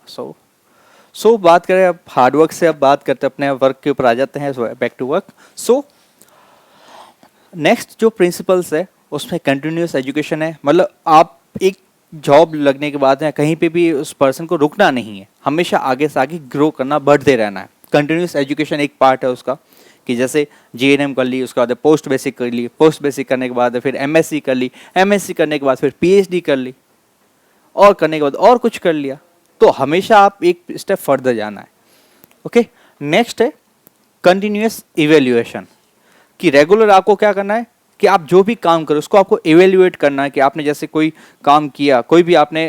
सो बात करें अब हार्डवर्क से, अब बात करते हैं अपने वर्क के ऊपर आ जाते हैं, back to work. So next जो प्रिंसिपल्स है उसमें कंटिन्यूस एजुकेशन है, मतलब आप एक जॉब लगने के बाद है कहीं पे भी उस पर्सन को रुकना नहीं है, हमेशा आगे से आगे ग्रो करना, बढ़ते रहना है। कंटिन्यूस एजुकेशन एक पार्ट है उसका, कि जैसे जीएनएम कर ली, उसके बाद पोस्ट बेसिक कर ली, पोस्ट बेसिक करने के बाद फिर एमएससी कर ली, एमएससी करने के बाद फिर पीएचडी कर ली, और करने के बाद और कुछ कर लिया, तो हमेशा आप एक स्टेप फर्दर जाना है। ओके, नेक्स्ट है कंटिन्यूस इवेल्युएशन, कि रेगुलर आपको क्या करना है कि आप जो भी काम करो उसको आपको इवेल्युएट करना है, कि आपने जैसे कोई काम किया, कोई भी आपने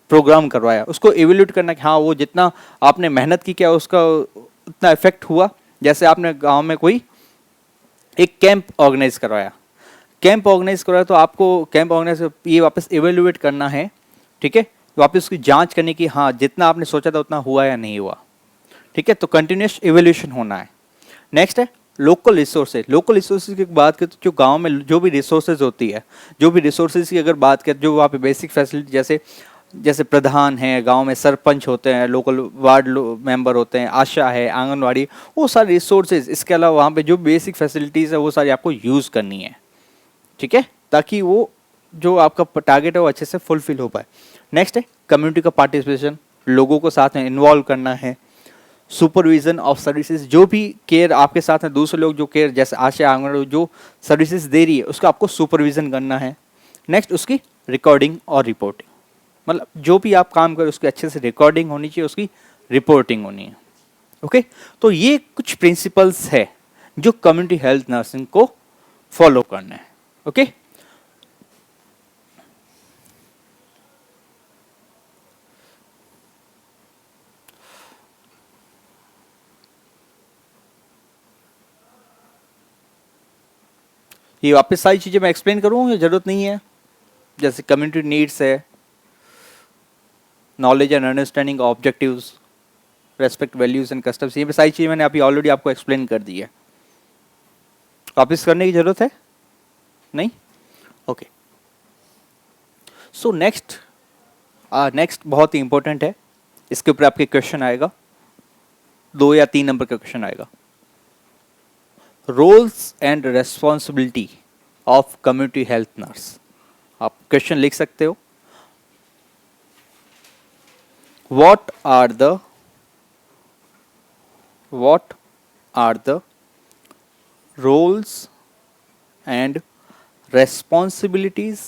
प्रोग्राम करवाया, उसको इवेल्युएट करना है कि हाँ वो जितना आपने मेहनत की क्या उसका उतना इफेक्ट हुआ। जैसे आपने गांव में कोई एक कैंप ऑर्गेनाइज करवाया, तो आपको कैंप ऑर्गेनाइज ये वापस इवेल्युएट करना है, ठीक है, वापस उसकी जांच करने की, हाँ जितना आपने सोचा था उतना हुआ या नहीं हुआ, ठीक है, तो कंटिन्यूस इवेल्यूशन होना है। नेक्स्ट है लोकल रिसोर्सेज। लोकल रिसोर्सेज की बात करें तो जो गांव में जो भी रिसोर्सेज होती है, जो भी रिसोर्सेज की अगर बात करें, जो वहाँ पे बेसिक फैसिलिटी जैसे जैसे प्रधान है गांव में, सरपंच होते हैं, लोकल वार्ड मेंबर होते हैं, आशा है, आंगनवाड़ी, वो सारे रिसोर्सेज, इसके अलावा वहाँ पे जो बेसिक फैसिलिटीज़ है वो सारी आपको यूज़ करनी है, ठीक है, ताकि वो जो आपका टारगेट है वो अच्छे से फुलफिल हो पाए। नेक्स्ट है कम्युनिटी का पार्टिसिपेशन, लोगों को साथ में इन्वॉल्व करना है। सुपरविजन ऑफ सर्विसेज, जो भी केयर आपके साथ हैं दूसरे लोग जो केयर जैसे आशा आंगनवाड़ी जो सर्विसेज दे रही है उसका आपको सुपरविजन करना है। नेक्स्ट उसकी रिकॉर्डिंग और रिपोर्टिंग, मतलब जो भी आप काम करें उसकी अच्छे से रिकॉर्डिंग होनी चाहिए, उसकी रिपोर्टिंग होनी है। ओके, तो ये कुछ प्रिंसिपल्स है जो कम्युनिटी हेल्थ नर्सिंग को फॉलो करना है। ओके, ये वापस सारी चीज़ें मैं एक्सप्लेन करूँ या ज़रूरत नहीं है? जैसे कम्युनिटी नीड्स है, knowledge and understanding objectives, respect values and customs, ये सारी चीज़ें मैंने अभी ऑलरेडी आपको एक्सप्लेन कर दी है, वापस करने की ज़रूरत है नहीं? ओके, सो नेक्स्ट बहुत ही इंपॉर्टेंट है, इसके ऊपर आपके क्वेश्चन आएगा, 2 या 3 नंबर का क्वेश्चन आएगा। Roles and responsibility of community health nurse, आप क्वेश्चन लिख सकते हो। what are the roles and responsibilities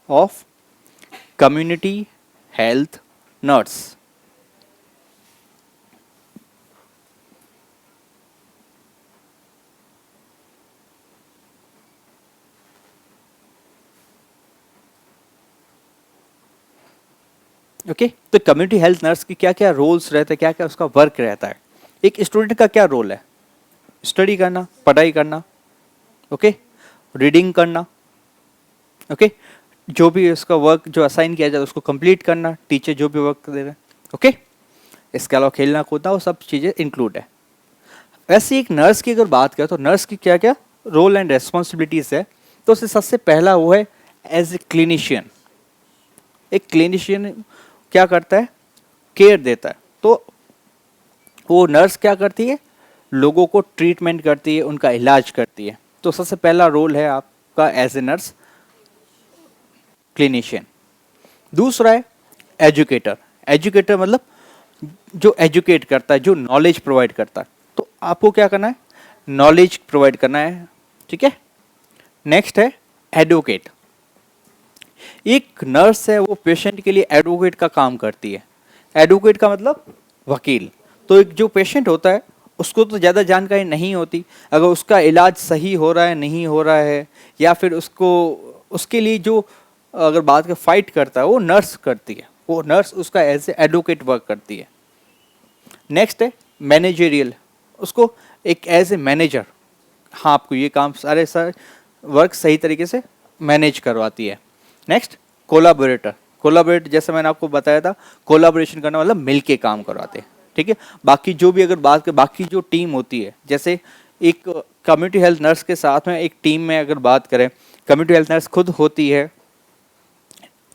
of community health nurse? Okay, तो कम्युनिटी हेल्थ नर्स की क्या क्या रोल्स रहते हैं, क्या क्या उसका वर्क रहता है। एक स्टूडेंट का क्या रोल है? स्टडी करना, पढ़ाई करना, ओके, रीडिंग करना, ओके, जो भी उसका वर्क जो असाइन किया जाए उसको कंप्लीट करना, टीचर जो भी वर्क दे रहे हैं, ओके, इसके अलावा खेलना कूदना, वो सब चीज़ें इंक्लूड है। वैसे एक नर्स की अगर बात करें तो नर्स की क्या क्या रोल एंड रेस्पॉन्सिबिलिटीज़ है, तो उससे सबसे पहला वो है एज ए क्लिनिशियन। एक क्लिनिशियन क्या करता है? केयर देता है। तो वो नर्स क्या करती है? लोगों को ट्रीटमेंट करती है, उनका इलाज करती है। तो सबसे पहला रोल है आपका एज ए नर्स, क्लिनिशियन। दूसरा है एजुकेटर। एजुकेटर मतलब जो एजुकेट करता है, जो नॉलेज प्रोवाइड करता है। तो आपको क्या करना है? नॉलेज प्रोवाइड करना है, ठीक है। नेक्स्ट है एडवोकेट। एक नर्स है वो पेशेंट के लिए एडवोकेट का काम करती है। एडवोकेट का मतलब वकील। तो एक जो पेशेंट होता है उसको तो ज़्यादा जानकारी नहीं होती, अगर उसका इलाज सही हो रहा है नहीं हो रहा है, या फिर उसको उसके लिए जो अगर बात का फाइट करता है वो नर्स करती है, वो नर्स उसका एज ए एडवोकेट वर्क करती है। नेक्स्ट है मैनेजरियल। उसको एक एज ए मैनेजर, हाँ आपको ये काम सारे वर्क सही तरीके से मैनेज करवाती है। नेक्स्ट कोलाबोरेटर। कोलाबोरेट जैसे मैंने आपको बताया था, कोलाबोरेशन करना मतलब मिल के काम करवाते हैं, ठीक है। बाकी जो भी अगर बात करें, बाकी जो टीम होती है, जैसे एक कम्युनिटी हेल्थ नर्स के साथ में एक टीम में अगर बात करें, कम्युनिटी हेल्थ नर्स खुद होती है,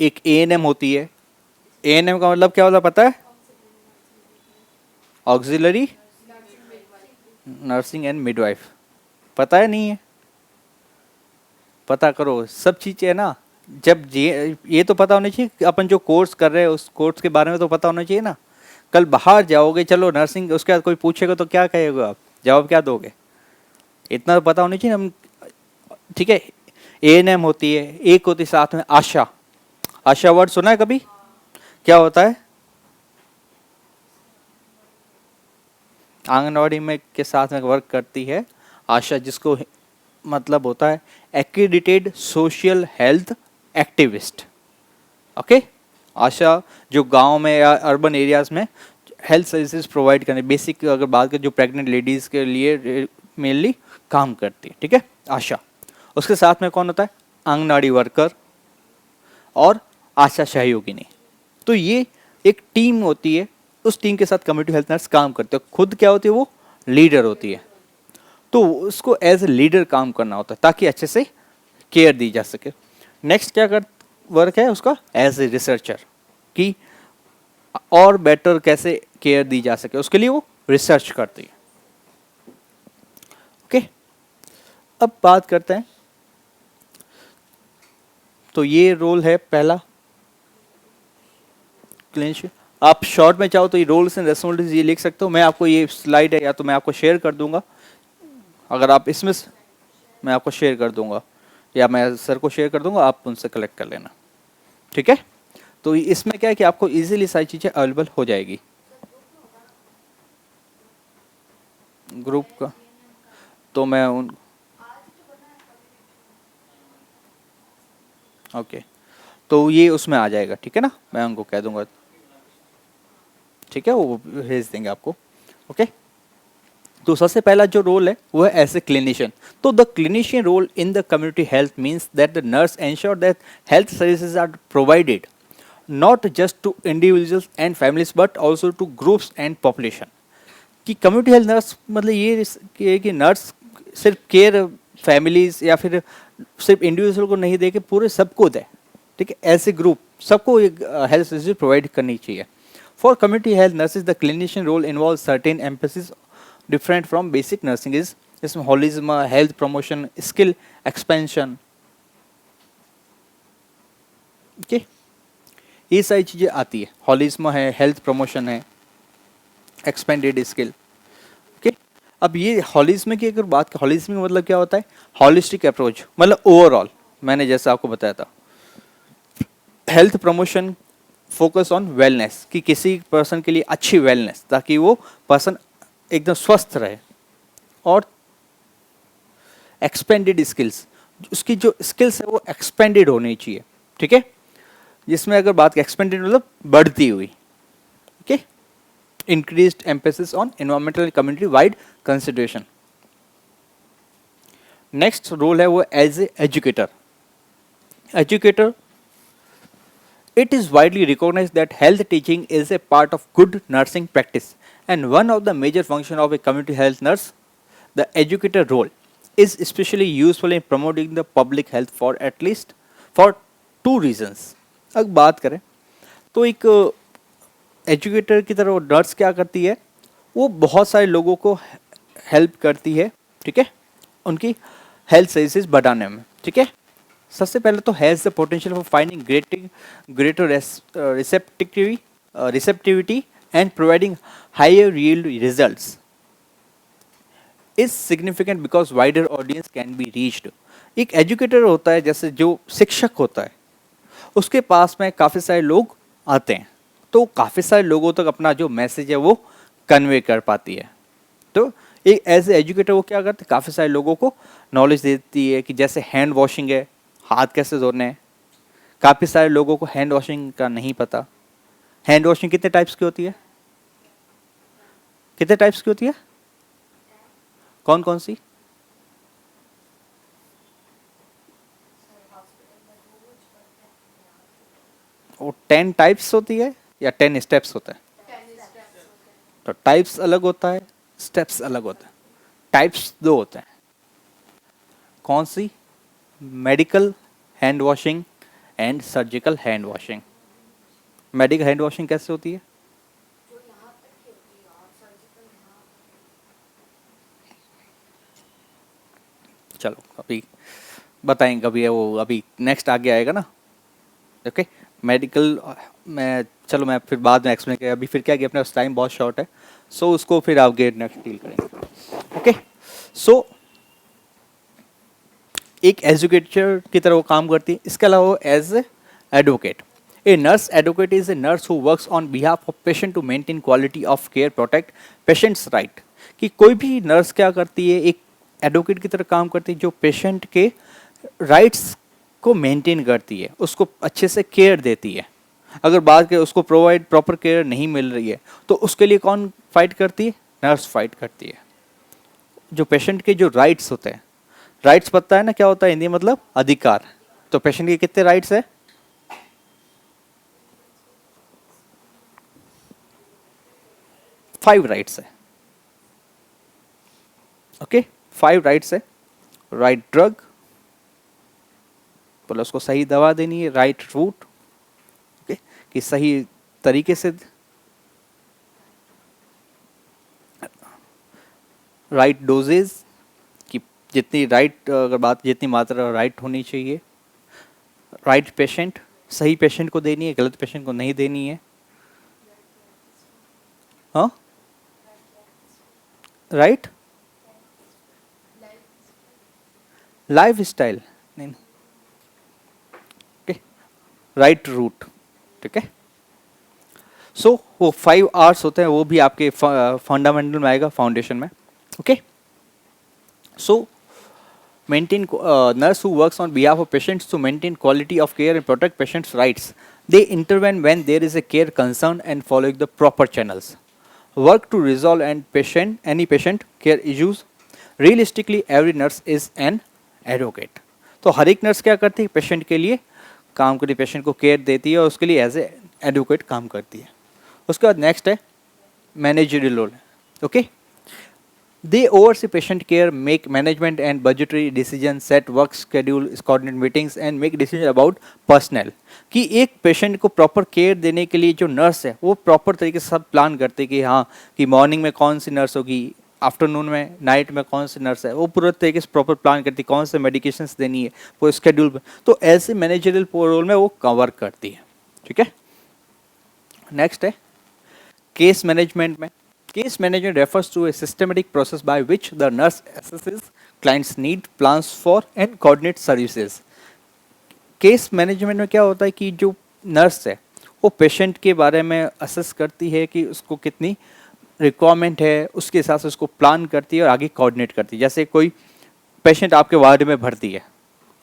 एक एएनएम होती है। एएनएम का मतलब क्या होता है पता है? Auxiliary nursing and midwife. पता है नहीं है? पता करो, सब चीज़ें है ना। जब ये तो पता होना चाहिए कि अपन जो कोर्स कर रहे हैं उस कोर्स के बारे में तो पता होना चाहिए ना। कल बाहर जाओगे, चलो नर्सिंग, उसके बाद कोई पूछेगा तो क्या कहेगा आप, जवाब क्या दोगे? इतना तो पता होना चाहिए हम। ठीक है, एएनएम होती है, एक होती है साथ में आशा। आशा वर्ड सुना है कभी? क्या होता है? आंगनवाड़ी में के साथ में वर्क करती है आशा, जिसको मतलब होता है एक्रीडिटेड सोशल हेल्थ एक्टिविस्ट। ओके, आशा जो गांव में या अर्बन एरियाज में हेल्थ सर्विसेज प्रोवाइड करने, बेसिक अगर बात करें जो प्रेग्नेंट लेडीज के लिए मेनली काम करती है। ठीक है, आशा। उसके साथ में कौन होता है? आंगनवाड़ी वर्कर और आशा सहयोगिनी। तो ये एक टीम होती है, उस टीम के साथ कम्युनिटी हेल्थ नर्स काम करते हैं। खुद क्या होती है? वो लीडर होती है। तो उसको एज ए लीडर काम करना होता है ताकि अच्छे से केयर दी जा सके। नेक्स्ट क्या कर वर्क है उसका? एज ए रिसर्चर, कि और बेटर कैसे केयर दी जा सके, उसके लिए वो रिसर्च करती है। ओके, अब बात करते हैं। तो ये रोल है पहला, क्लिनिशियन। आप शॉर्ट में चाहो तो ये रोल्स एंड रेस्पॉन्सिबिलिटीज ये लिख सकते हो। मैं आपको ये स्लाइड है या तो मैं आपको शेयर कर दूंगा, अगर आप इसमें मैं आपको शेयर कर दूंगा या मैं सर को शेयर कर दूंगा, आप उनसे कलेक्ट कर लेना। ठीक है, तो इसमें क्या है कि आपको इजीली सारी चीज़ें अवेलेबल हो जाएगी। ग्रुप का तो मैं उन ओके, तो ये उसमें आ जाएगा। ठीक है ना, मैं उनको कह दूंगा। ठीक है, वो भेज देंगे आपको। ओके, तो सबसे पहला जो रोल है वो है एज ए क्लिनिशियन। तो the clinician role in the community health means that the nurse ensure that health services are provided not just to individuals and families but also to groups and population. कि community health nurse मतलब ये कि nurse सिर्फ care families या फिर सिर्फ individual को नहीं दे के पूरे सबको दे। ठीक है, ऐसे ग्रुप सबको एक हेल्थ सर्विस प्रोवाइड करनी चाहिए। For community health nurses the clinician role involve certain emphasis different from basic nursing is, इसमें holism, health promotion, skill expansion. Okay, ये सारी चीज़ें आती है। होलिज्म है, हेल्थ प्रमोशन है, एक्सपेंडेड स्किल। ओके, अब ये हॉलिज्म की अगर बात करें, हॉलिज्म का मतलब क्या होता है? हॉलिस्टिक अप्रोच, मतलब ओवरऑल। मैंने जैसा आपको बताया था, health promotion focus on wellness, कि किसी पर्सन के लिए अच्छी वेलनेस, ताकि वो पर्सन एकदम स्वस्थ रहे। और एक्सपेंडेड स्किल्स, उसकी जो स्किल्स है वो एक्सपेंडेड होनी चाहिए। ठीक है, जिसमें अगर बात एक्सपेंडेड मतलब बढ़ती हुई। Okay, increased emphasis on environmental and community wide consideration. Next role है वो as a educator. Educator, it is widely recognized that health teaching is a part of good nursing practice and one of the major functions of a community health nurse. The educator role is especially useful in promoting the public health for at least for two reasons. अब बात करें तो एक educator की तरह nurse क्या करती है? वो बहुत सारे लोगों को हेल्प करती है। ठीक है, उनकी हेल्थ सर्विसेज बढ़ाने में। ठीक है, सबसे पहले तो has the potential for finding greater receptivity and providing higher yield results is significant because wider audience can be reached. एक एजुकेटर होता है, जैसे जो शिक्षक होता है, उसके पास में काफ़ी सारे लोग आते हैं, तो काफ़ी सारे लोगों तक अपना जो मैसेज है वो कन्वे कर पाती है। तो एक एज ए एजुकेटर वो क्या करते हैं? काफ़ी सारे लोगों को नॉलेज देती है कि जैसे हैंड वॉशिंग है, हाथ कैसे धोने हैं। काफ़ी सारे लोगों को हैंड वॉशिंग का नहीं पता। हैंड वॉशिंग कितने टाइप्स की होती है? कितने टाइप्स की होती है? कौन कौन सी? वो 10 टाइप्स होती है या 10 स्टेप्स होता है? तो टाइप्स अलग होता है, स्टेप्स अलग होता है। टाइप्स दो होते हैं। कौन सी? Medical hand washing and surgical hand washing. Medical hand washing कैसे होती है? चलो अभी बताएंगे, अभी वो अभी नेक्स्ट आगे आएगा ना। ओके, मेडिकल मैं, चलो मैं फिर बाद में एक्सप्लेन करें, अभी फिर क्या कि अपने पास टाइम बहुत शॉर्ट है, सो उसको फिर आगे नेक्स्ट डील करेंगे। ओके, सो एक एजुकेटर की तरह वो काम करती है। इसके अलावा वो as a advocate, a nurse advocate is a nurse who works on behalf of patient to maintain quality of care, protect patients right. कि कोई भी नर्स क्या करती है, एक एडवोकेट की तरह काम करती है जो पेशेंट के राइट्स को मेंटेन करती है, उसको अच्छे से केयर देती है। अगर बात करें उसको प्रोवाइड प्रॉपर केयर नहीं मिल रही है तो उसके लिए कौन फाइट करती है? नर्स फाइट करती है। जो पेशेंट के जो राइट्स होते हैं, राइट्स पता है ना क्या होता है हिंदी मतलब अधिकार, तो पेशेंट के कितने राइट्स है? 5 राइट्स है। ओके, 5 राइट्स है। राइट ड्रग, बोला उसको सही दवा देनी है। राइट रूट, ओके, कि सही तरीके से। राइट डोजेज, कि जितनी राइट, अगर बात जितनी मात्रा राइट होनी चाहिए। राइट पेशेंट, सही पेशेंट को देनी है, गलत पेशेंट को नहीं देनी है। हाँ, राइट लाइफ स्टाइल नहीं, ओके, राइट रूट, ठीक है। सो वो 5 आवर्स होते हैं, वो भी आपके फंडामेंटल में आएगा, फाउंडेशन में। Okay, so maintain nurse who works on behalf of patients to maintain quality of care and protect patients' rights. They intervene when there is a care concern and following the proper channels. Work to resolve any patient care issues. Realistically, every nurse is an advocate. तो हर एक nurse क्या करती है? Patient के लिए काम करती है, पेशेंट को केयर देती है और उसके लिए एज ए एडवोकेट काम करती है। उसके बाद नेक्स्ट है managerial role. Okay, they oversee patient care, make management and budgetary decisions, set work schedule, coordinate meetings and make decisions about personnel। कि एक पेशेंट को प्रॉपर केयर देने के लिए जो नर्स है वो प्रॉपर तरीके से सब प्लान करते हैं कि हाँ, कि मॉर्निंग में कौन सी नर्स होगी, आफ्टरनून में, नाइट में कौन सी नर्स है, वो पूरे तरीके से प्रॉपर प्लान करती है, कौन से मेडिकेशंस देनी है वो स्केड्यूल में। तो ऐसे मैनेजरियल रोल में वो कवर करती है। ठीक है, नेक्स्ट है केस मैनेजमेंट में। Case management refers to a systematic process by which the nurse assesses clients' need, plans for and coordinates services। Case management में क्या होता है कि जो नर्स है वो पेशेंट के बारे में असेस करती है कि उसको कितनी रिक्वायरमेंट है, उसके हिसाब से उसको प्लान करती है और आगे कोऑर्डिनेट करती है। जैसे कोई पेशेंट आपके वार्ड में भर्ती है,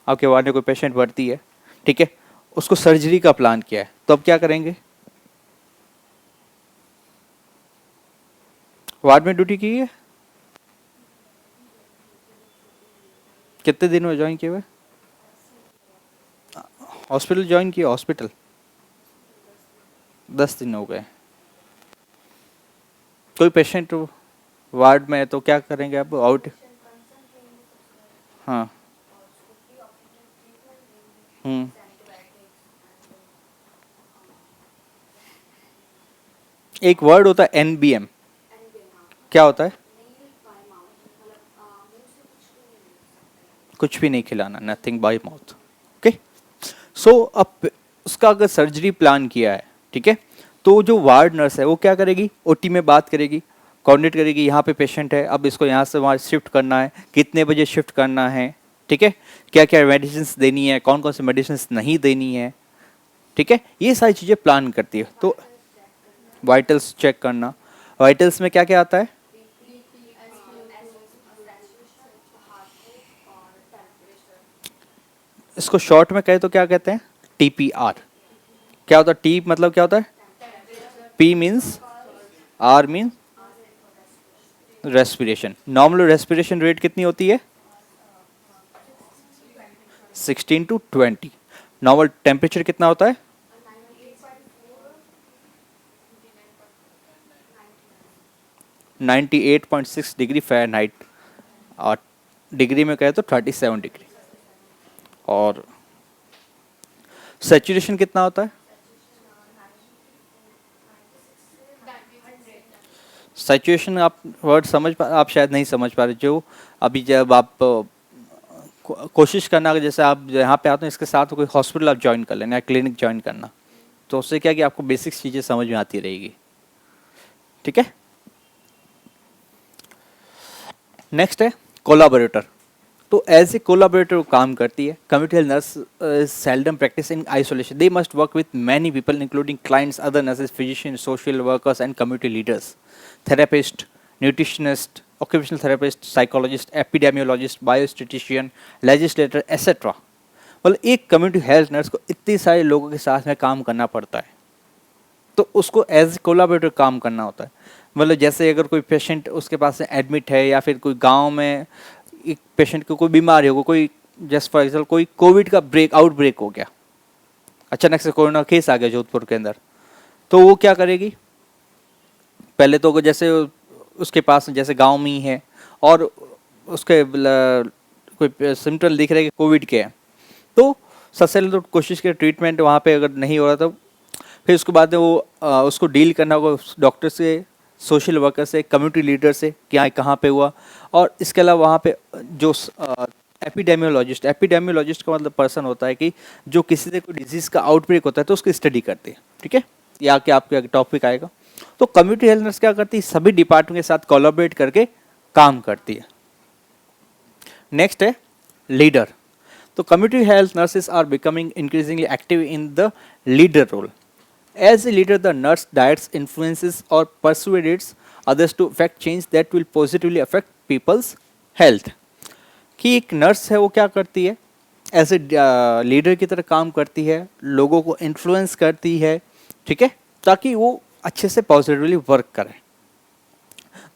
आपके वार्ड में कोई पेशेंट भर्ती है, ठीक है, उसको सर्जरी का प्लान किया है, तो अब क्या करेंगे? वार्ड में ड्यूटी की है, कितने दिन में ज्वाइन किए हुए? हॉस्पिटल ज्वाइन किया, हॉस्पिटल 10 दिन हो गए। कोई पेशेंट वार्ड में है तो क्या करेंगे आप? आउट, हाँ, हम्म, एक वर्ड होता है एनबीएम, क्या होता है? कुछ भी नहीं खिलाना, नथिंग बाय माउथ। ओके, सो अब उसका अगर सर्जरी प्लान किया है, ठीक है, तो जो वार्ड नर्स है वो क्या करेगी? ओटी में बात करेगी, कोऑर्डिनेट करेगी, यहाँ पे पेशेंट है, अब इसको यहाँ से वहाँ शिफ्ट करना है, कितने बजे शिफ्ट करना है, ठीक है, क्या क्या मेडिसिन देनी है, कौन कौन सी मेडिसिन नहीं देनी है, ठीक है, ये सारी चीज़ें प्लान करती है। तो वाइटल्स चेक करना, वाइटल्स में क्या क्या आता है? इसको शॉर्ट में कहे तो क्या कहते हैं? टीपीआर। क्या होता है टी मतलब क्या होता है? P means, R means respiration. Normal respiration rate कितनी होती है? 16 to 20। नॉर्मल टेम्परेचर कितना होता है? 98.6 डिग्री फ़ारेनहाइट, और डिग्री में कहे तो 37 डिग्री। और सैचुरेशन कितना होता है? सैचुरेशन आप वर्ड आप शायद नहीं समझ पा रहे। जो अभी जब आप कोशिश करना, अगर जैसे आप यहाँ पे आते हैं इसके साथ कोई हॉस्पिटल आप ज्वाइन कर लेना या क्लिनिक ज्वाइन करना, तो उससे क्या कि आपको बेसिक चीज़ें समझ में आती रहेगी। ठीक है। नेक्स्ट है कोलाबोरेटर। तो एज ए कोलाबोरेटर वो काम करती है। Community health nurse seldom practice in isolation, they must work with many people including clients, other nurses, physician, social workers and community leaders, therapist, nutritionist, occupational therapist, psychologist, epidemiologist, biostatistician, legislator, etc. मतलब एक community health nurse को इतने सारे लोगों के साथ में काम करना पड़ता है, तो उसको एज कोलाबोरेटर काम करना होता है। मतलब जैसे अगर कोई पेशेंट उसके पास एडमिट है, या फिर कोई गांव में एक पेशेंट को कोई बीमारी हो, कोई जस्ट फॉर एग्जाम्पल कोई कोविड का आउटब्रेक हो गया, अचानक से कोरोना केस आ गया जोधपुर के अंदर, तो वो क्या करेगी? पहले तो जैसे उसके पास जैसे गांव में ही है और उसके कोई सिम्टम दिख रहे हैं कि कोविड के हैं, तो सबसे पहले तो कोशिश की ट्रीटमेंट वहाँ पे अगर नहीं हो रहा तो फिर उसके बाद में वो उसको डील करना होगा डॉक्टर से, सोशल वर्कर से, कम्युनिटी लीडर से कि हाँ कहाँ पे हुआ। और इसके अलावा वहाँ पे जो एपिडेमियोलॉजिस्ट का मतलब पर्सन होता है कि जो किसी से कोई डिजीज़ का आउटब्रेक होता है तो उसकी स्टडी करते हैं। ठीक है, ये आके आपके टॉपिक आएगा। तो कम्युनिटी हेल्थ नर्स क्या करती है? सभी डिपार्टमेंट के साथ कोलैबोरेट करके काम करती है। नेक्स्ट है लीडर। तो community health nurses are becoming increasingly active in the leader role. As a leader the nurse डायट्स, इन्फ्लुएंसेस और persuades others to effect change that will positively affect people's health. कि एक नर्स है वो क्या करती है? एज ए लीडर की तरह काम करती है, लोगों को इन्फ्लुएंस करती है, ठीक है, ताकि वो अच्छे से पॉजिटिवली वर्क करें।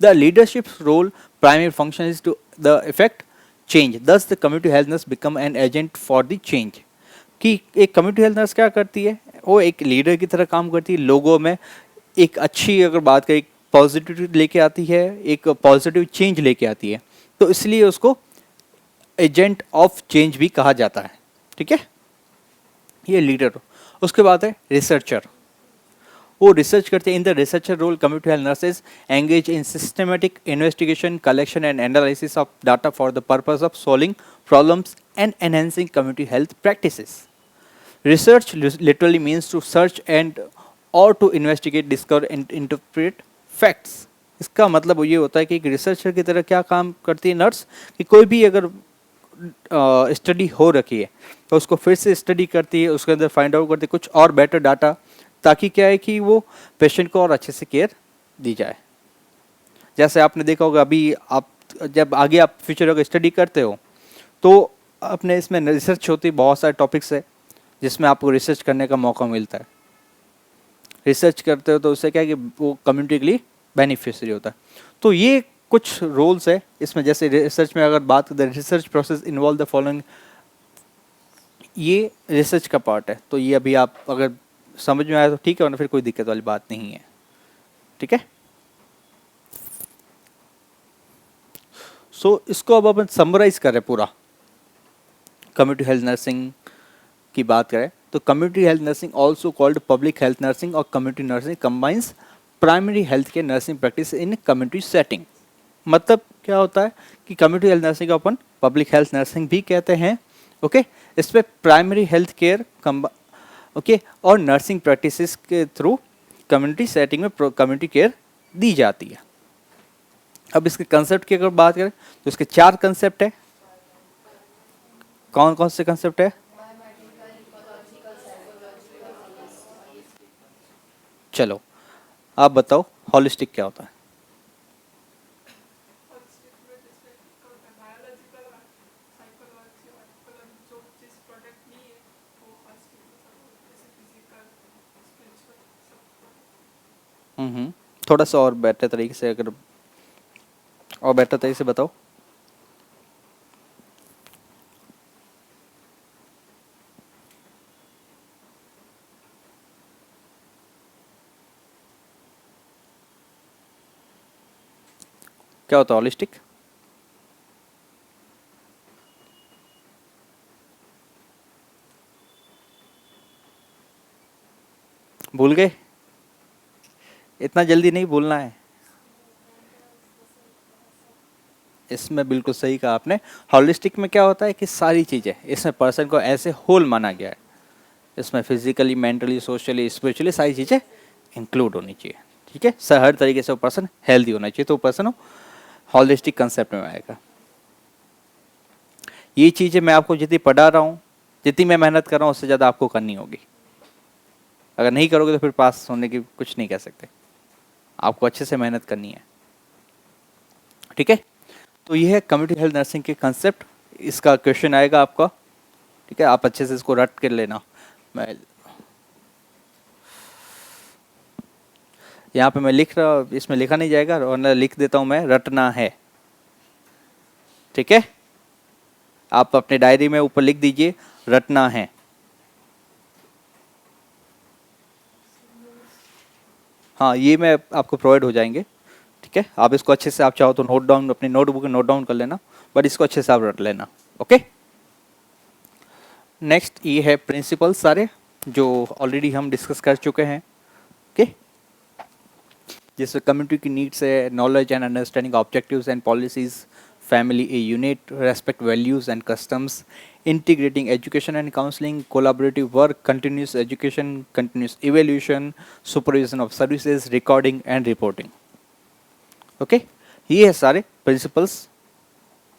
The leadership role primary function is to the effect change, thus the community health nurse become an agent for the change. कि एक कम्युनिटी हेल्थ नर्स क्या करती है? वो एक लीडर की तरह काम करती है, लोगों में एक अच्छी अगर बात करें पॉजिटिविटी लेके आती है, एक पॉजिटिव चेंज लेके आती है, तो इसलिए उसको एजेंट ऑफ चेंज भी कहा जाता है। ठीक है, ये लीडर। उसके बाद है रिसर्चर। वो रिसर्च करते हैं। In the researcher role community health nurses engage in systematic investigation, collection and analysis of data for the purpose of solving problems and enhancing community health practices. Research literally means to search and और to investigate, discover and interpret facts. इसका मतलब ये होता है कि एक researcher की तरह क्या काम करती है नर्स, कि कोई भी अगर स्टडी हो रखी है तो उसको फिर से स्टडी करती है, उसके अंदर फाइंड आउट करती है कुछ और बेटर डाटा, ताकि क्या है कि वो पेशेंट को और अच्छे से केयर दी जाए। जैसे आपने देखा होगा अभी आप जब आगे आप फ्यूचर अगर स्टडी करते हो तो अपने इसमें रिसर्च होती है, बहुत सारे टॉपिक्स है जिसमें आपको रिसर्च करने का मौका मिलता है। रिसर्च करते हो तो उससे क्या है कि वो कम्युनिटी के लिए बेनिफिशियरी होता है। तो ये कुछ रोल्स है इसमें। जैसे रिसर्च में अगर बात करें, research process involve the following, ये रिसर्च का पार्ट है। तो ये अभी आप अगर समझ में आया तो ठीक है, वरना फिर कोई दिक्कत वाली बात नहीं है। ठीक है, सो इसको अब अपन समराइज करें पूरा। कम्युनिटी हेल्थ नर्सिंग की बात करें तो community health nursing also called public health nursing और community nursing combines primary health care nursing practice in community setting. मतलब क्या होता है कि कम्युनिटी हेल्थ नर्सिंग को अपन पब्लिक हेल्थ नर्सिंग भी कहते हैं। ओके, इस पे प्राइमरी हेल्थ केयर ओके और नर्सिंग प्रैक्टिसेस के थ्रू कम्युनिटी सेटिंग में कम्युनिटी केयर दी जाती है। अब इसके कंसेप्ट की अगर बात करें तो इसके 4 कंसेप्ट है। कौन कौन से कंसेप्ट है? चलो आप बताओ, हॉलिस्टिक क्या होता है? थोड़ा सा और बेटर तरीके से अगर और बेटर तरीके से बताओ। क्या होता है हॉलिस्टिक? भूल गए? इतना जल्दी नहीं भूलना है। इसमें बिल्कुल सही कहा आपने। हॉलिस्टिक में क्या होता है कि सारी चीज़ें, इसमें पर्सन को ऐसे होल माना गया है, इसमें फिजिकली, मेंटली, सोशली, स्पिरिचुअली सारी चीज़ें इंक्लूड होनी चाहिए। ठीक है, सर हर तरीके से वो पर्सन हेल्दी होना चाहिए, तो वो पर्सन हॉलिस्टिक कंसेप्ट में आएगा। ये चीज़ें मैं आपको जितनी पढ़ा रहा हूँ, जितनी मैं मेहनत कर रहा हूँ, उससे ज़्यादा आपको करनी होगी। अगर नहीं करोगे तो फिर पास होने की कुछ नहीं कह सकते, आपको अच्छे से मेहनत करनी है। ठीक है, तो ये है कम्युनिटी हेल्थ नर्सिंग के कंसेप्ट। इसका क्वेश्चन आएगा आपका, ठीक है, आप अच्छे से इसको रट कर लेना। मैं यहाँ पे मैं लिख रहा, इसमें लिखा नहीं जाएगा, और लिख देता हूँ मैं, रटना है। ठीक है, आप अपने डायरी में ऊपर लिख दीजिए, रटना है। हाँ, ये मैं आपको प्रोवाइड हो जाएंगे। ठीक है, आप इसको अच्छे से, आप चाहो तो नोट डाउन, अपनी नोटबुक में नोट डाउन कर लेना, बट इसको अच्छे से आप रट लेना। ओके, नेक्स्ट ये है प्रिंसिपल्स सारे जो ऑलरेडी हम डिस्कस कर चुके हैं। ओके, जिसमें कम्युनिटी की नीड्स है, knowledge and understanding objectives and policies, family a unit, respect values and customs, integrating education and counseling, collaborative work, continuous education, continuous evaluation, supervision of services, recording and reporting. Okay, ये है सारे principles.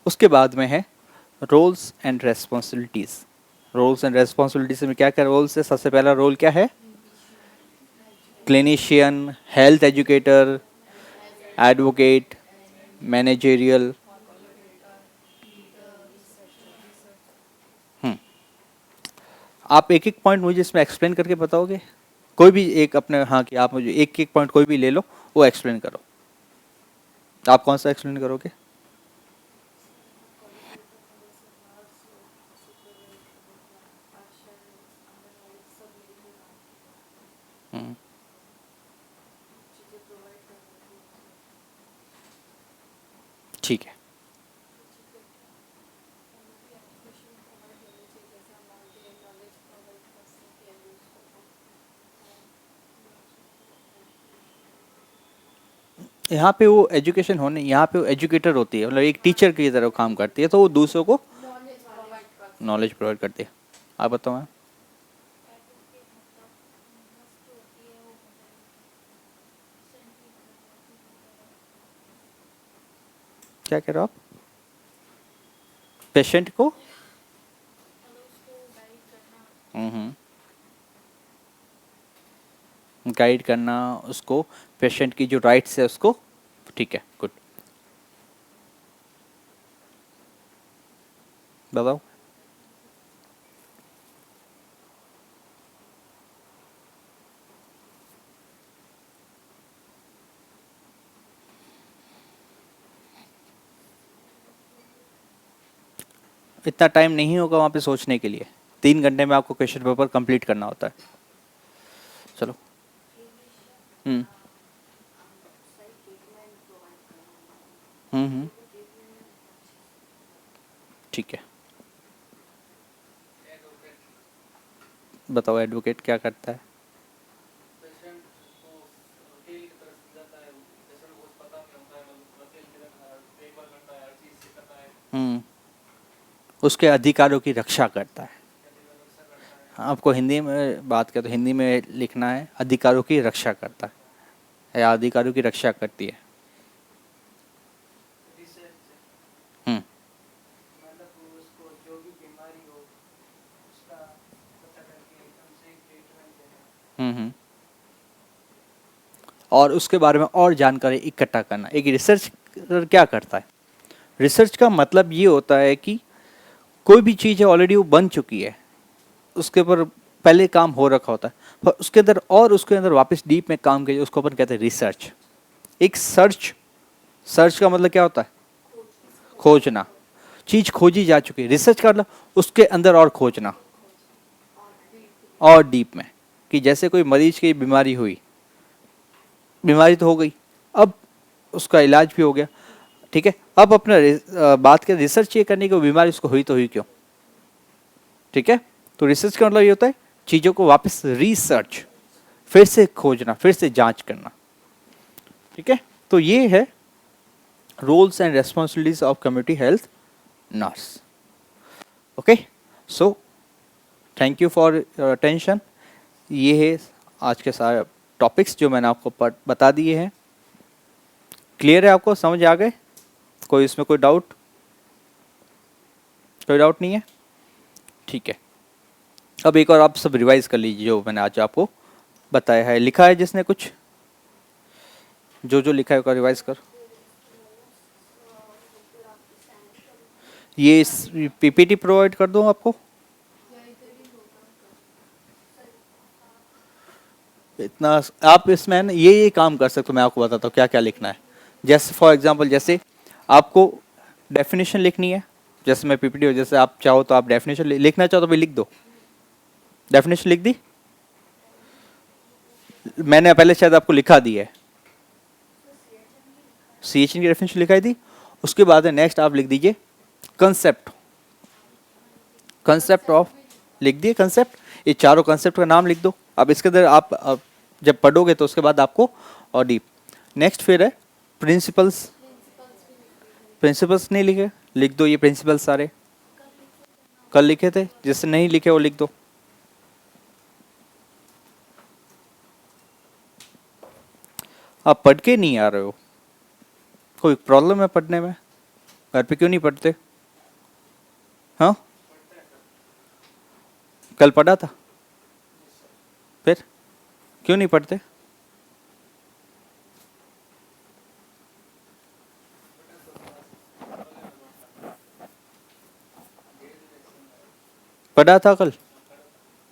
उसके बाद में है roles and responsibilities. Roles and responsibilities में क्या क्या रोल्स है? सबसे पहला रोल क्या है? Clinician, health educator, advocate, managerial. आप एक एक पॉइंट मुझे इसमें एक्सप्लेन करके बताओगे? कोई भी एक अपने, हाँ, कि आप मुझे एक एक पॉइंट कोई भी ले लो, वो एक्सप्लेन करो। आप कौन सा एक्सप्लेन करोगे? ठीक है, यहाँ पे वो एजुकेशन होने, यहाँ पे वो एजुकेटर होती है, मतलब एक टीचर की तरह काम करती है, तो वो दूसरों को नॉलेज प्रोवाइड करती है। आप बताओ मैम। क्या कह रहे हो आप? पेशेंट को गाइड करना, उसको पेशेंट की जो राइट्स है उसको, ठीक है, गुड। बताओ। इतना टाइम नहीं होगा वहाँ पे सोचने के लिए, 3 घंटे में आपको क्वेश्चन पेपर कंप्लीट करना होता है। चलो। हम्म हम्म, ठीक है, बताओ एडवोकेट क्या करता है? हम्म, उसके अधिकारों की रक्षा करता है। आपको हिंदी में बात करें तो हिंदी में लिखना है, अधिकारों की रक्षा करता है या अधिकारों की रक्षा करती है। हम्म हम्म, और उसके बारे में और जानकारी इकट्ठा करना। एक रिसर्च क्या करता है? रिसर्च का मतलब ये होता है कि कोई भी चीज़ है ऑलरेडी वो बन चुकी है, उसके ऊपर पहले काम हो रखा होता है, पर उसके अंदर और उसके अंदर वापस डीप में काम किया, उसको अपन कहते हैं रिसर्च। एक सर्च, सर्च का मतलब क्या होता है? खोजना। चीज खोजी जा चुकी है, रिसर्च का मतलब उसके अंदर और खोजना, और डीप में। कि जैसे कोई मरीज की बीमारी हुई, बीमारी तो हो गई, अब उसका इलाज भी हो गया, ठीक है, अब अपना बात करें रिसर्च ये करने की, वो बीमारी उसको हुई तो हुई क्यों? ठीक है, तो रिसर्च का मतलब ये होता है चीज़ों को वापस रिसर्च, फिर से खोजना, फिर से जांच करना। ठीक है, तो ये है roles and responsibilities of community health nurse. Okay, so thank you for your attention. ये है आज के सारे टॉपिक्स जो मैंने आपको बता दिए हैं। क्लियर है, आपको समझ आ गए? कोई इसमें कोई डाउट? कोई डाउट नहीं है? ठीक है, अब एक और आप सब रिवाइज कर लीजिए जो मैंने आज आपको बताया है। लिखा है जिसने कुछ? जो जो लिखा है उसका रिवाइज कर। ये पीपीटी प्रोवाइड कर दूं आपको? इतना आप इसमें ना ये काम कर सकते हो। मैं आपको बताता हूँ क्या क्या लिखना है। जैसे फॉर एग्जांपल, जैसे आपको डेफिनेशन लिखनी है, जैसे मैं पीपीटी हो, जैसे आप चाहो तो आप डेफिनेशन लिखना चाहो तो भी लिख दो। डेफिनेशन लिख दी मैंने, पहले शायद आपको लिखा दी है। सीएचएन की डेफिनेशन लिखाई थी। उसके बाद नेक्स्ट आप लिख दीजिए कंसेप्ट। कंसेप्ट ऑफ लिख दिए कंसेप्ट। ये चारों कंसेप्ट का नाम लिख दो। अब इसके अंदर आप जब पढ़ोगे तो उसके बाद आपको और डीप। नेक्स्ट फिर है प्रिंसिपल्स। प्रिंसिपल्स नहीं लिखे, लिख दो ये प्रिंसिपल्स सारे। कल लिखे थे, जिससे नहीं लिखे वो लिख दो। आप पढ़ के नहीं आ रहे हो? कोई प्रॉब्लम है पढ़ने में? घर पे क्यों नहीं पढ़ते? हाँ, कल पढ़ा था, फिर क्यों नहीं पढ़ते? पढ़ा था कल?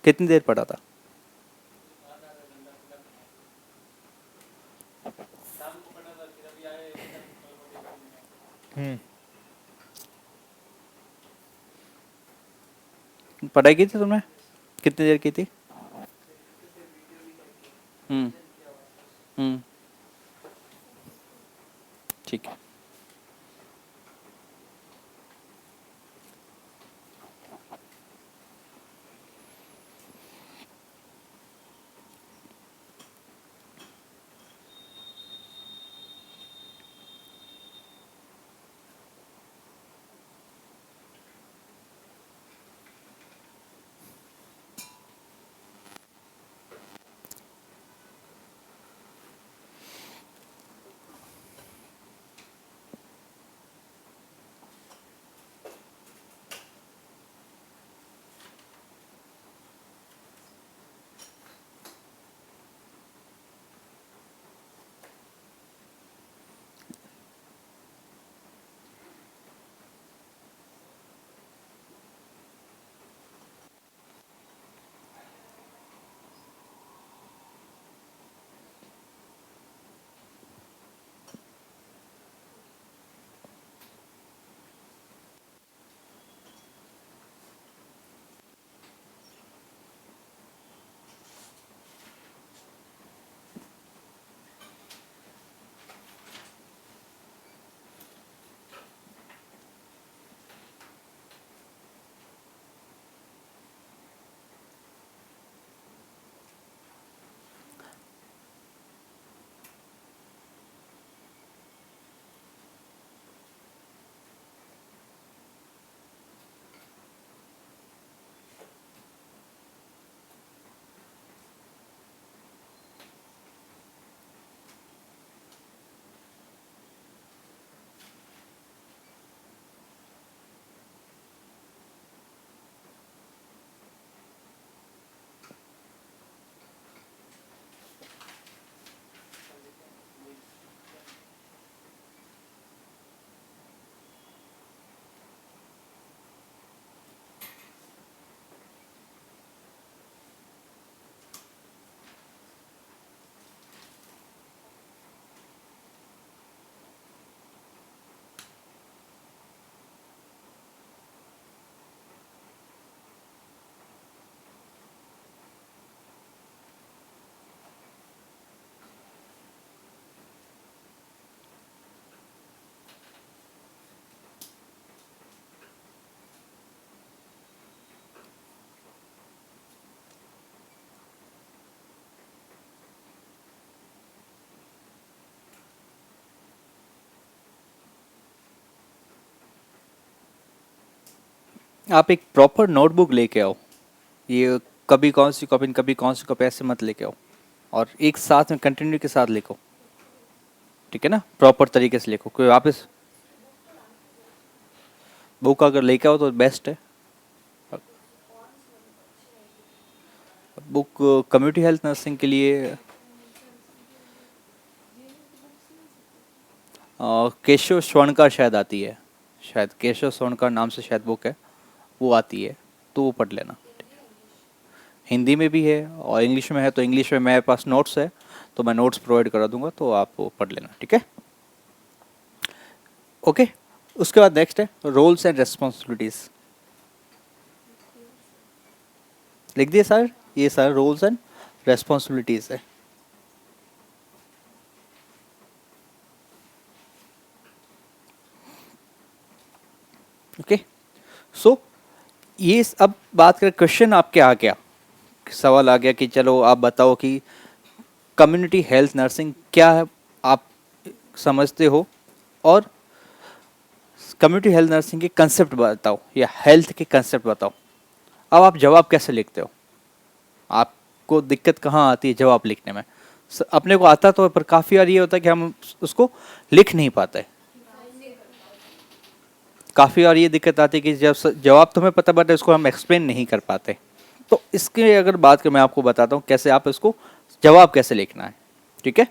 कितनी देर पढ़ा था? पढ़ाई की थी तुमने? कितनी देर की थी? हम्म हम्म, ठीक है। आप एक प्रॉपर नोटबुक लेके आओ, ये कभी कौन सी कॉपी ऐसे मत लेके आओ, और एक साथ में कंटिन्यू के साथ लिखो, ठीक है ना, प्रॉपर तरीके से लिखो, कोई वापस बुक अगर लेके आओ तो बेस्ट है। बुक कम्युनिटी हेल्थ नर्सिंग के लिए केशव स्वर्णकर शायद आती है, शायद केशव स्वर्णकर नाम से शायद बुक है, वो आती है, तो वो पढ़ लेना। हिंदी में भी है और इंग्लिश में है, तो इंग्लिश में मेरे पास नोट्स है, तो मैं नोट्स प्रोवाइड करा दूंगा, तो आप वो पढ़ लेना, ठीक है। ओके, उसके बाद नेक्स्ट है रोल्स एंड रेस्पॉन्सिबिलिटीज। लिख दिए सर, ये सर रोल्स एंड रेस्पॉन्सिबिलिटीज है। ओके, सो ये अब बात करें, क्वेश्चन आपके आ गया, सवाल आ गया कि चलो आप बताओ कि कम्युनिटी हेल्थ नर्सिंग क्या है, आप समझते हो, और कम्युनिटी हेल्थ नर्सिंग के कंसेप्ट बताओ या हेल्थ के कंसेप्ट बताओ। अब आप जवाब कैसे लिखते हो, आपको दिक्कत कहाँ आती है जवाब लिखने में? अपने को आता तो है, पर काफ़ी बार ये होता है कि हम उसको लिख नहीं पाते। काफ़ी बार ये दिक्कत आती है कि जब जवाब तुम्हें पता बट उसको हम एक्सप्लेन नहीं कर पाते। तो इसके अगर बात करें, मैं आपको बताता हूँ कैसे आप इसको जवाब कैसे लिखना है, ठीक है।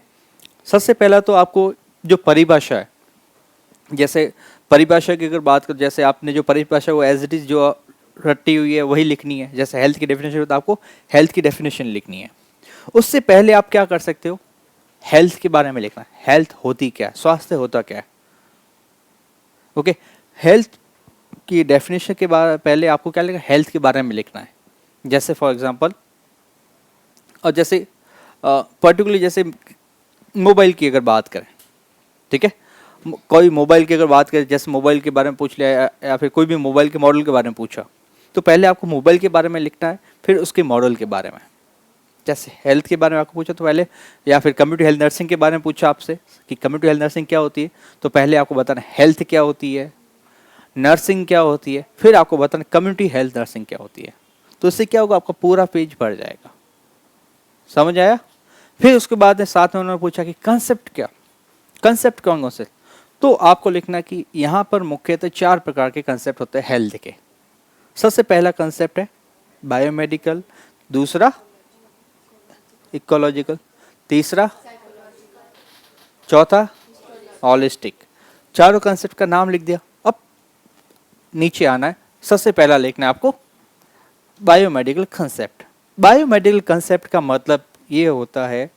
सबसे पहला तो आपको जो परिभाषा है, जैसे परिभाषा की अगर बात करें, जैसे आपने जो परिभाषा वो एज इट इज़ जो रटी हुई है वही लिखनी है। जैसे हेल्थ की डेफिनेशन है तो आपको हेल्थ की डेफिनेशन लिखनी है। उससे पहले आप क्या कर सकते हो, हेल्थ के बारे में लिखना है, हेल्थ होती क्या है, स्वास्थ्य होता क्या है। ओके, हेल्थ की डेफिनेशन के बारे पहले आपको क्या लिखना है, हेल्थ के बारे में लिखना है। जैसे फॉर एग्जांपल, और जैसे पर्टिकुलरली जैसे मोबाइल की अगर बात करें, ठीक है, कोई मोबाइल की अगर बात करें, जैसे मोबाइल के बारे में पूछ लिया या फिर कोई भी मोबाइल के मॉडल के बारे में पूछा, तो पहले आपको मोबाइल के बारे में लिखना है, फिर उसके मॉडल के बारे में। जैसे हेल्थ के बारे में आपको पूछा तो पहले, या फिर कम्युनिटी हेल्थ नर्सिंग के बारे में पूछा आपसे कि कम्युनिटी हेल्थ नर्सिंग क्या होती है, तो पहले आपको बताना हेल्थ क्या होती है, नर्सिंग क्या होती है, फिर आपको बताना कम्युनिटी हेल्थ नर्सिंग क्या होती है। तो इससे क्या होगा, आपका पूरा पेज भर जाएगा। समझ आया? फिर उसके बाद में साथ में उन्होंने पूछा कि कंसेप्ट क्या, कंसेप्ट कौन कौन से, तो आपको लिखना कि यहाँ पर मुख्यतः 4 प्रकार के कंसेप्ट होते हैं हेल्थ के। सबसे पहला कंसेप्ट है बायोमेडिकल, दूसरा इकोलॉजिकल, तीसरा, चौथा हॉलिस्टिक। चारों कंसेप्ट का नाम लिख दिया। अब नीचे आना है, सबसे पहला लिखना है आपको बायोमेडिकल कंसेप्ट। बायोमेडिकल कंसेप्ट का मतलब ये होता है,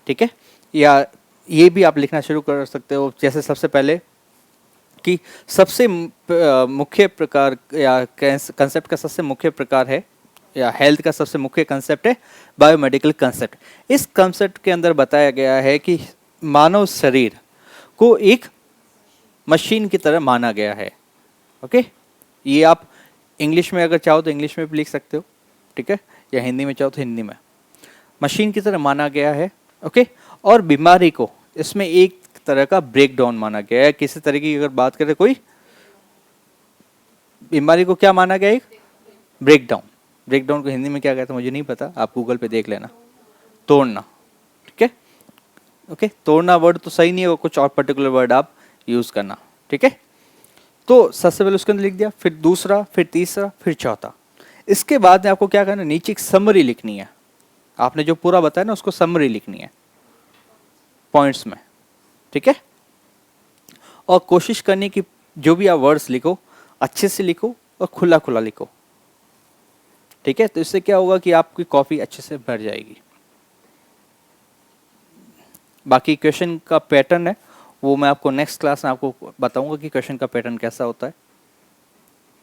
ठीक है, या ये भी आप लिखना शुरू कर सकते हो। जैसे सबसे पहले कि सबसे मुख्य प्रकार या कंसेप्ट का सबसे मुख्य प्रकार है, या हेल्थ का सबसे मुख्य कंसेप्ट है बायोमेडिकल कंसेप्ट। इस कंसेप्ट के अंदर बताया गया है कि मानव शरीर को एक मशीन की तरह माना गया है। ओके, ये आप इंग्लिश में अगर चाहो तो इंग्लिश में भी लिख सकते हो, ठीक है, या हिंदी में चाहो तो हिंदी में। मशीन की तरह माना गया है, ओके। और बीमारी को इसमें एक तरह का ब्रेक डाउन माना गया है। किसी तरह की अगर बात करें, कोई बीमारी को क्या माना गया, एक ब्रेक डाउन। ब्रेक डाउन को हिंदी में क्या कहते हैं मुझे नहीं पता, आप गूगल पे देख लेना। तोड़ना, ठीक है, ओके। तोड़ना वर्ड तो सही नहीं है, कुछ और पर्टिकुलर वर्ड आप यूज करना, ठीक है। तो सबसे पहले उसके अंदर लिख दिया, फिर दूसरा, फिर तीसरा, फिर चौथा। इसके बाद में आपको क्या करना है, नीचे एक समरी लिखनी है। आपने जो पूरा बताया ना उसको समरी लिखनी है पॉइंट्स में, ठीक है। और कोशिश करनी कि जो भी आप वर्ड्स लिखो अच्छे से लिखो और खुला खुला लिखो, ठीक है। तो इससे क्या होगा कि आपकी कॉपी अच्छे से भर जाएगी। बाकी क्वेश्चन का पैटर्न है वो मैं आपको नेक्स्ट क्लास में आपको बताऊंगा कि क्वेश्चन का पैटर्न कैसा होता है,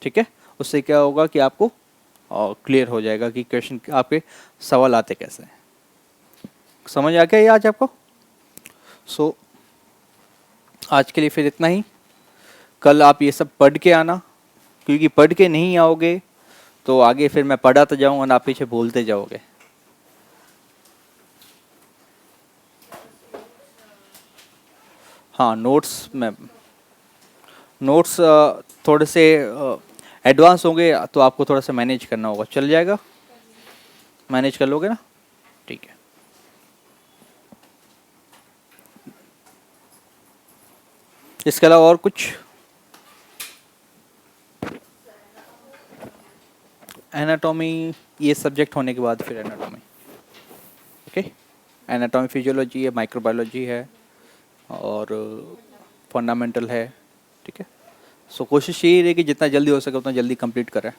ठीक है। उससे क्या होगा कि आपको क्लियर हो जाएगा कि क्वेश्चन आपके सवाल आते कैसे हैं। समझ आ गया ये आज आपको? सो आज के लिए फिर इतना ही। कल आप ये सब पढ़ के आना, क्योंकि पढ़ के नहीं आओगे तो आगे फिर मैं पढ़ाते जाऊंगा और आप पीछे बोलते जाओगे। हाँ, नोट्स में, नोट्स थोड़े से एडवांस होंगे तो आपको थोड़ा सा मैनेज करना होगा, चल जाएगा? मैनेज कर लोगे ना? ठीक है। इसके अलावा और कुछ? एनाटॉमी, ये सब्जेक्ट होने के बाद फिर एनाटॉमी, ओके। एनाटॉमी फिजियोलॉजी है, माइक्रोबायोलॉजी है और फंडामेंटल है, ठीक है। सो कोशिश यही रही कि जितना जल्दी हो सके उतना जल्दी कंप्लीट करें।